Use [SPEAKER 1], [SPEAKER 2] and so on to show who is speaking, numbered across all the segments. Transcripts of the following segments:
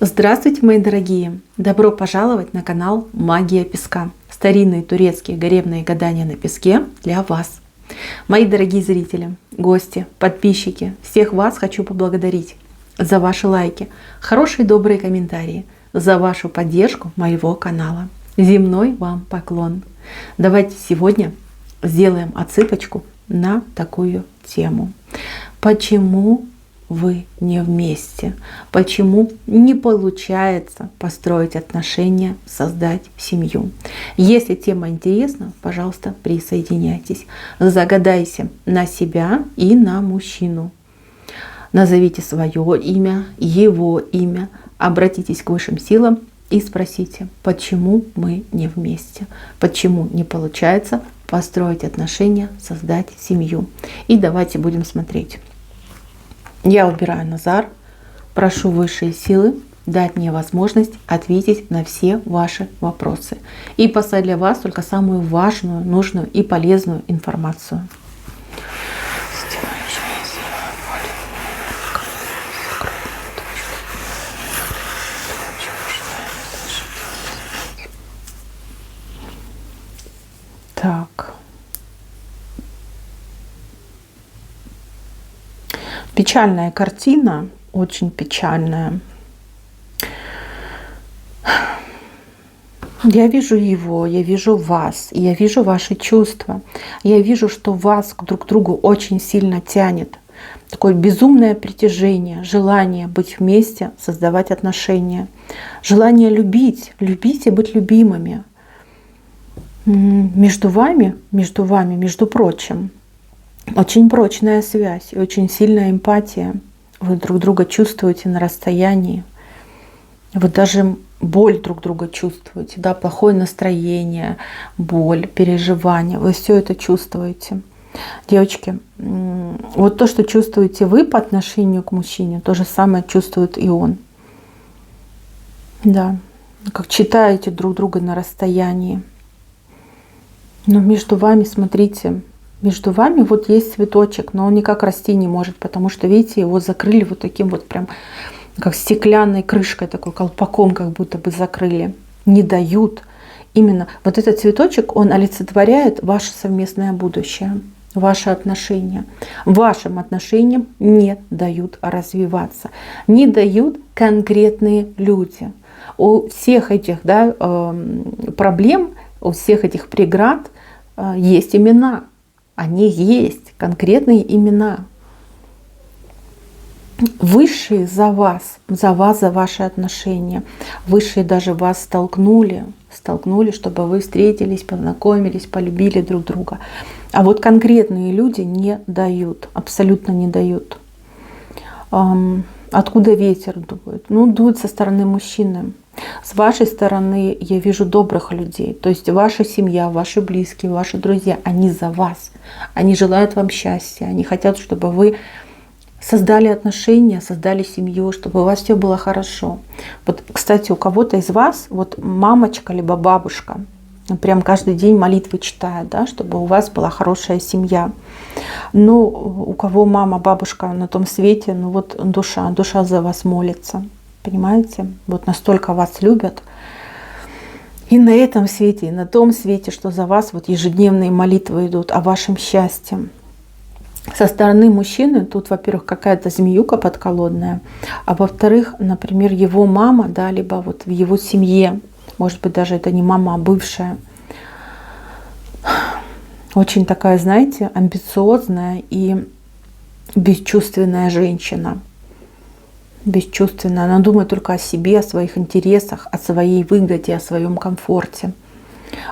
[SPEAKER 1] Здравствуйте, мои дорогие! Добро пожаловать на канал Магия Песка. Старинные турецкие гаремные гадания на песке для вас. Мои дорогие зрители, гости, подписчики, всех вас хочу поблагодарить за ваши лайки, хорошие добрые комментарии, за вашу поддержку моего канала. Земной вам поклон. Давайте сегодня сделаем отсыпочку на такую тему. Почему вы не вместе? Почему не получается построить отношения, создать семью? Если тема интересна, пожалуйста, присоединяйтесь. Загадайте на себя и на мужчину. Назовите свое имя, его имя, обратитесь к высшим силам и спросите, почему мы не вместе? Почему не получается построить отношения, создать семью? И давайте будем смотреть. Я убираю Назар, прошу высшие силы дать мне возможность ответить на все ваши вопросы и послать для вас только самую важную, нужную и полезную информацию. Так. Печальная картина, очень печальная. Я вижу его, я вижу вас, я вижу ваши чувства. Я вижу, что вас друг к другу очень сильно тянет. Такое безумное притяжение, желание быть вместе, создавать отношения. Желание любить и быть любимыми. Между вами, между прочим, очень прочная связь и очень сильная эмпатия. Вы друг друга чувствуете на расстоянии. Вы даже боль друг друга чувствуете, да, плохое настроение, боль, переживания. Вы все это чувствуете. Девочки, вот то, что чувствуете вы по отношению к мужчине, то же самое чувствует и он. Да, как читаете друг друга на расстоянии. Но между вами, смотрите, между вами вот есть цветочек, но он никак расти не может, потому что, видите, его закрыли вот таким вот прям, как стеклянной крышкой, такой колпаком как будто бы закрыли. Не дают. Именно вот этот цветочек, он олицетворяет ваше совместное будущее, ваши отношения. Вашим отношениям не дают развиваться, не дают конкретные люди. У всех этих, да, проблем, у всех этих преград есть имена. Они есть, конкретные имена. Высшие за вас, за ваши отношения. Высшие даже вас столкнули, чтобы вы встретились, познакомились, полюбили друг друга. А вот конкретные люди не дают, абсолютно не дают. Откуда ветер дует? Ну, дует со стороны мужчины. С вашей стороны я вижу добрых людей. То есть ваша семья, ваши близкие, ваши друзья, они за вас. Они желают вам счастья. Они хотят, чтобы вы создали отношения, создали семью, чтобы у вас все было хорошо. Вот, кстати, у кого-то из вас вот мамочка либо бабушка прям каждый день молитвы читает, да, чтобы у вас была хорошая семья. Но у кого мама, бабушка на том свете, ну вот душа за вас молится. Понимаете? Вот настолько вас любят. И на этом свете, и на том свете, что за вас вот ежедневные молитвы идут о вашем счастье. Со стороны мужчины тут, во-первых, какая-то змеюка подколодная, а во-вторых, например, его мама, да, либо вот в его семье, может быть, даже это не мама, а бывшая, очень такая, знаете, амбициозная и бесчувственная женщина. Бесчувственная. Она думает только о себе, о своих интересах, о своей выгоде, о своем комфорте.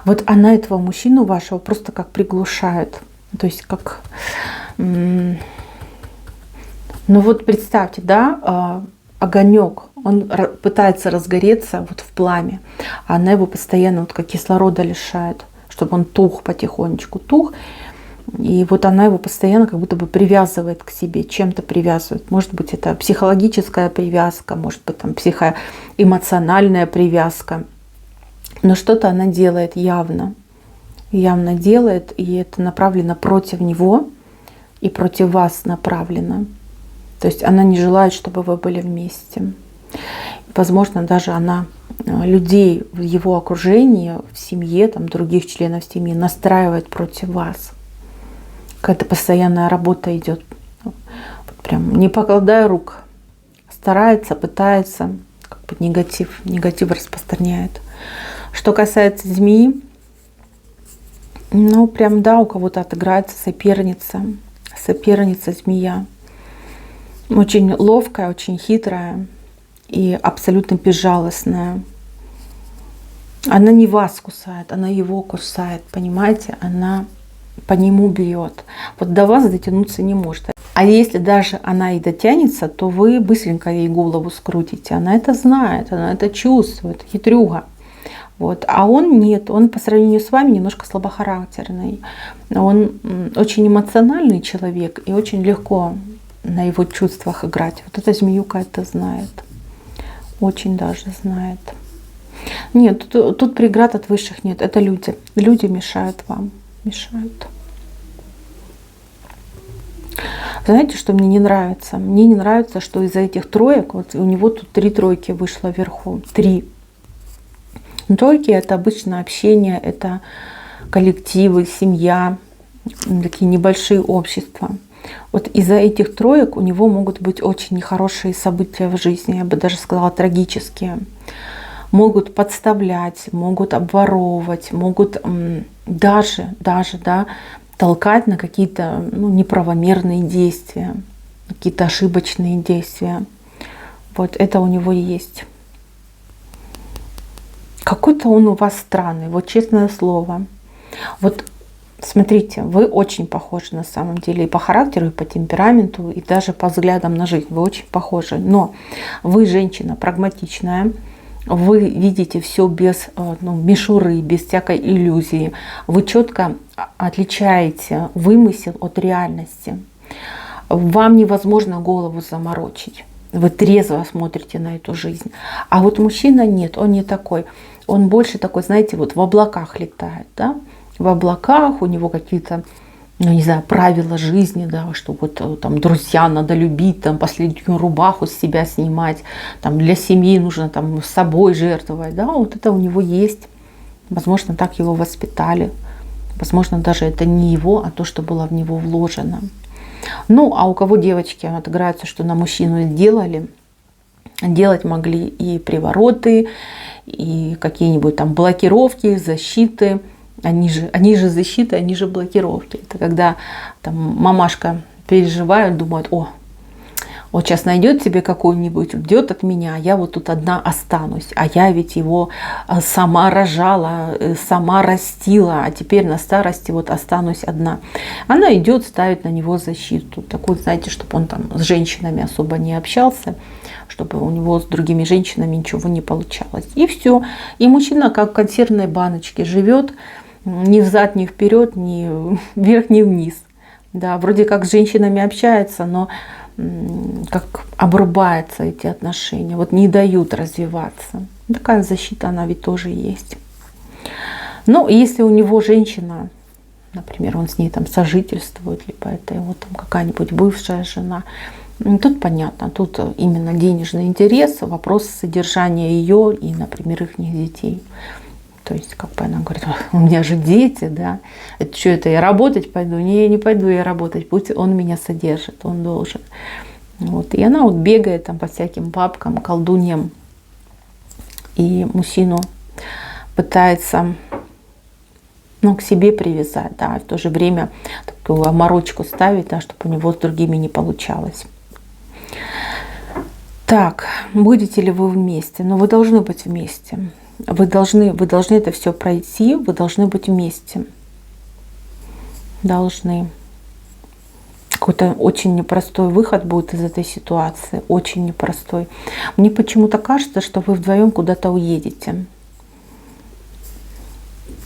[SPEAKER 1] Вот она этого мужчину вашего просто как приглушает. То есть как... Ну вот представьте, да, огонек, он пытается разгореться вот в пламя, а она его постоянно вот как кислорода лишает, чтобы он тух потихонечку, тух. И вот она его постоянно как будто бы привязывает к себе, чем-то привязывает. Может быть, это психологическая привязка, может быть, там психоэмоциональная привязка. Но что-то она делает явно делает, и это направлено против него и против вас направлено. То есть она не желает, чтобы вы были вместе. Возможно, даже она людей в его окружении, в семье, там, других членов семьи настраивает против вас. Какая-то постоянная работа идет. Вот прям не покладая рук. Старается, пытается, как бы негатив распространяет. Что касается змеи, ну прям да, у кого-то отыграется соперница змея. Очень ловкая, очень хитрая и абсолютно безжалостная. Она не вас кусает, она его кусает, понимаете? Она по нему бьет. Вот до вас дотянуться не может. А если даже она и дотянется, то вы быстренько ей голову скрутите. Она это знает, она это чувствует, хитрюга. Вот. А он нет, он по сравнению с вами немножко слабохарактерный. Он очень эмоциональный человек и очень легко на его чувствах играть. Вот эта змеюка это знает. Очень даже знает. Нет, тут преград от высших нет. Это люди. Люди мешают вам. Мешают. Знаете, что мне не нравится? Мне не нравится, что из-за этих троек, вот у него тут 3 тройки вышло вверху. 3. Тройки — это обычно общение, это коллективы, семья, такие небольшие общества. Вот из-за этих троек у него могут быть очень нехорошие события в жизни, я бы даже сказала трагические. Могут подставлять, могут обворовывать, могут даже да, толкать на какие-то неправомерные действия, какие-то ошибочные действия. Вот это у него есть. Какой-то он у вас странный, вот честное слово. Вот смотрите, вы очень похожи на самом деле и по характеру, и по темпераменту, и даже по взглядам на жизнь. Вы очень похожи. Но вы женщина прагматичная, вы видите все без мишуры, без всякой иллюзии. Вы четко отличаете вымысел от реальности. Вам невозможно голову заморочить. Вы трезво смотрите на эту жизнь. А вот мужчина нет, он не такой. Он больше такой, знаете, вот в облаках летает, да? В облаках у него какие-то, не знаю, правила жизни, да, что вот там друзья надо любить, там последнюю рубаху с себя снимать, там для семьи нужно там с собой жертвовать, да, вот это у него есть. Возможно, так его воспитали. Возможно, даже это не его, а то, что было в него вложено. Ну, а у кого девочки отыграются, что на мужчину сделали, делать могли и привороты, и какие-нибудь там блокировки, защиты. Они же защиты, они же блокировки. Это когда там мамашка переживает, думает: о, вот сейчас найдет себе какой-нибудь, уйдет от меня, а я вот тут одна останусь. А я ведь его сама рожала, сама растила, а теперь на старости вот останусь одна. Она идет, ставит на него защиту. Такой, знаете, чтобы он там с женщинами особо не общался, чтобы у него с другими женщинами ничего не получалось. И все. И мужчина как в консервной баночке живет, ни взад, ни вперед, ни вверх, ни вниз. Да, вроде как с женщинами общается, но как обрубаются эти отношения, вот не дают развиваться. Такая защита, она ведь тоже есть. Но если у него женщина, например, он с ней там сожительствует, либо это его там какая-нибудь бывшая жена, тут понятно, тут именно денежный интерес, вопрос содержания ее и, например, их детей. То есть, как бы она говорит: у меня же дети, да, это что, это я работать пойду? Не, я не пойду я работать, пусть он меня содержит, он должен. Вот. И она вот бегает там по всяким бабкам, колдуньям, и мужчину пытается к себе привязать, да, в то же время такую оморочку ставить, да, чтобы у него с другими не получалось. Так, будете ли вы вместе? Ну, вы должны быть вместе. Вы должны это все пройти, вы должны быть вместе. Должны. Какой-то очень непростой выход будет из этой ситуации. Очень непростой. Мне почему-то кажется, что вы вдвоем куда-то уедете.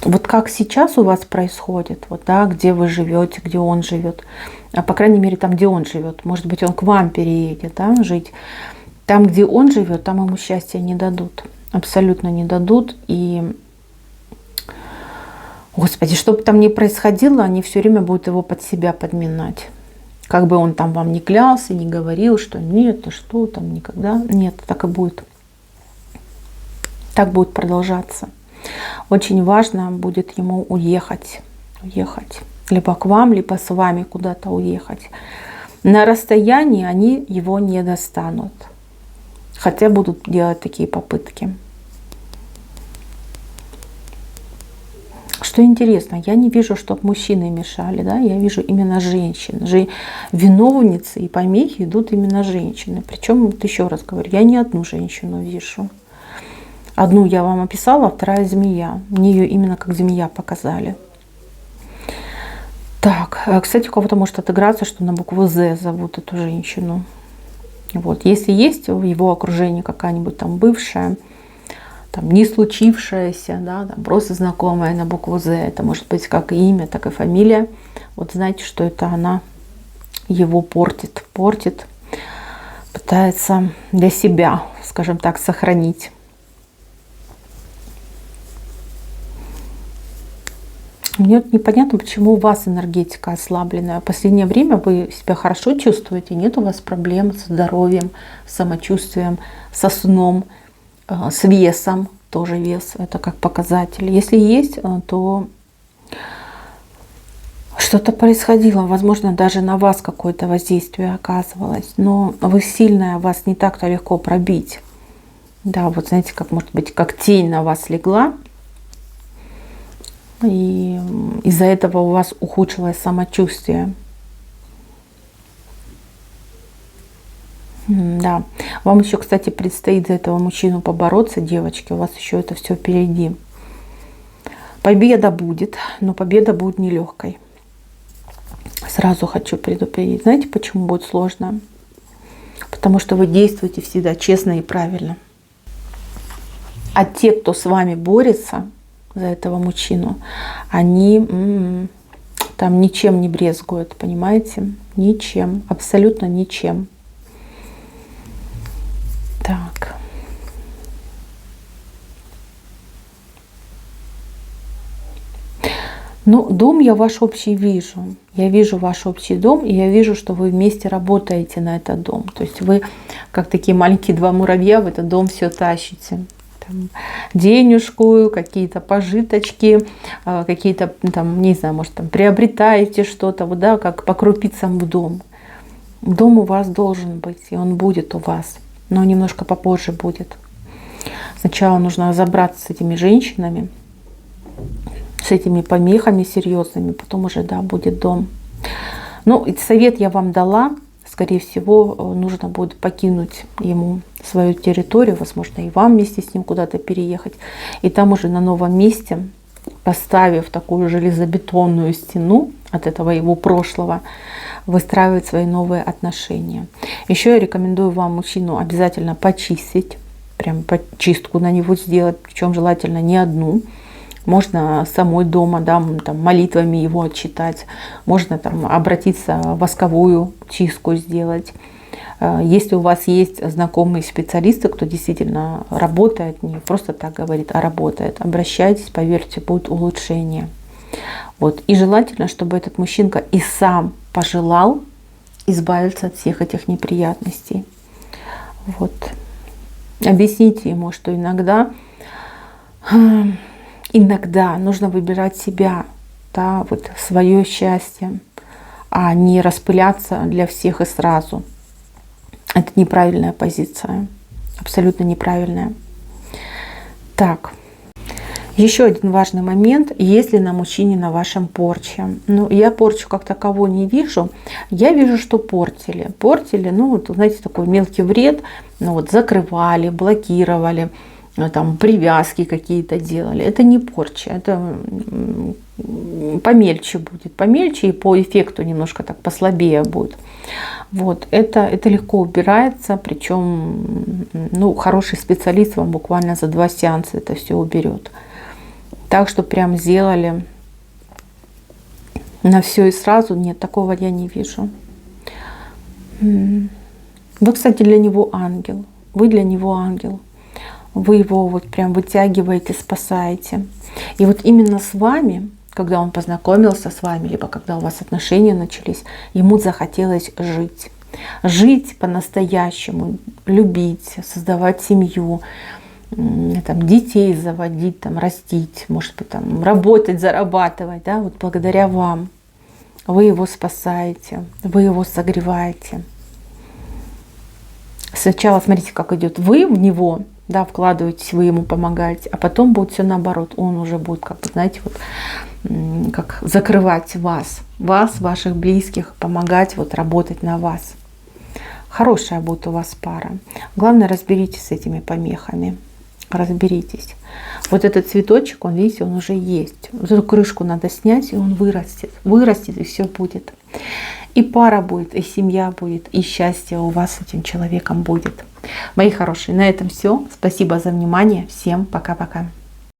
[SPEAKER 1] Вот как сейчас у вас происходит, вот, да, где вы живете, где он живет, а по крайней мере там, где он живет. Может быть, он к вам переедет, да, жить. Там, где он живет, там ему счастья не дадут. Абсолютно не дадут. И, Господи, что бы там ни происходило, они все время будут его под себя подминать. Как бы он там вам не клялся, не говорил, что нет, а что там никогда. Нет, так и будет. Так будет продолжаться. Очень важно будет ему уехать. Либо к вам, либо с вами куда-то уехать. На расстоянии они его не достанут. Хотя будут делать такие попытки. Что интересно, я не вижу, чтобы мужчины мешали, да? Я вижу именно женщин. Виновницы и помехи идут именно женщины. Причем, вот еще раз говорю, я не одну женщину вижу. Одну я вам описала, вторая змея. Мне ее именно как змея показали. Так, кстати, у кого-то может отыграться, что на букву З зовут эту женщину. Вот. Если есть в его окружении какая-нибудь там бывшая, там, не случившаяся, да, там, просто знакомая на букву З, это может быть как и имя, так и фамилия. Вот знаете, что это она его портит, пытается для себя, скажем так, сохранить. Мне вот непонятно, почему у вас энергетика ослабленная. В последнее время вы себя хорошо чувствуете, нет у вас проблем со здоровьем, с самочувствием, со сном, с весом. Тоже вес, это как показатель. Если есть, то что-то происходило. Возможно, даже на вас какое-то воздействие оказывалось. Но вы сильная, вас не так-то легко пробить. Да, вот знаете, как может быть, как тень на вас легла. И из-за этого у вас ухудшилось самочувствие. Да. Вам еще, кстати, предстоит за этого мужчину побороться, девочки. У вас еще это все впереди. Победа будет, но победа будет нелегкой. Сразу хочу предупредить. Знаете, почему будет сложно? Потому что вы действуете всегда честно и правильно. А те, кто с вами борется за этого мужчину, они там ничем не брезгуют, понимаете? Ничем, абсолютно ничем. Так. Ну, дом я ваш общий вижу. Я вижу ваш общий дом, и я вижу, что вы вместе работаете на этот дом. То есть вы, как такие маленькие два муравья, в этот дом все тащите. Там, денежку, какие-то пожиточки, какие-то, там, не знаю, может, там приобретаете что-то, вот, да, как по крупицам в дом. Дом у вас должен быть, и он будет у вас. Но немножко попозже будет. Сначала нужно разобраться с этими женщинами, с этими помехами серьезными, потом уже, да, будет дом. Ну, совет я вам дала. Скорее всего, нужно будет покинуть ему свою территорию, возможно, и вам вместе с ним куда-то переехать. И там уже на новом месте, поставив такую железобетонную стену от этого его прошлого, выстраивать свои новые отношения. Еще я рекомендую вам мужчину обязательно почистить, прям чистку на него сделать, причем желательно не одну. Можно самой дома, да, там, молитвами его отчитать. Можно там обратиться, восковую чистку сделать. Если у вас есть знакомые специалисты, кто действительно работает, не просто так говорит, а работает, обращайтесь, поверьте, будет улучшение. Вот. И желательно, чтобы этот мужчинка и сам пожелал избавиться от всех этих неприятностей. Вот. Объясните ему, что иногда нужно выбирать себя, да, вот свое счастье, а не распыляться для всех и сразу. Это неправильная позиция, абсолютно неправильная. Так, еще один важный момент, если на мужчине на вашем порче. Ну, я порчу как таковой не вижу, я вижу, что портили. Портили, ну, вот, знаете, такой мелкий вред, ну, вот, закрывали, блокировали, там привязки какие-то делали. Это не порча, это помельче будет, помельче и по эффекту немножко так послабее будет. Вот, это легко убирается, причем, ну, хороший специалист вам буквально за 2 сеанса это все уберет. Так что прям сделали на все и сразу, нет, такого я не вижу. Вы, кстати, для него ангел, вы для него ангел. Вы его вот прям вытягиваете, спасаете. И вот именно с вами, когда он познакомился с вами, либо когда у вас отношения начались, ему захотелось жить. Жить по-настоящему, любить, создавать семью, там, детей заводить, там, растить, может быть, там, работать, зарабатывать, да, вот благодаря вам. Вы его спасаете, вы его согреваете. Сначала смотрите, как идет. Вы в него, да, вкладываетесь, вы ему помогаете, а потом будет все наоборот. Он уже будет, как бы, знаете, вот как закрывать вас, ваших близких, помогать вот работать на вас. Хорошая будет у вас пара. Главное, разберитесь с этими помехами. Разберитесь. Вот этот цветочек, он, видите, он уже есть. Вот эту крышку надо снять, и он вырастет. Вырастет, и все будет. И пара будет, и семья будет, и счастье у вас с этим человеком будет. Мои хорошие, на этом все. Спасибо за внимание. Всем пока-пока.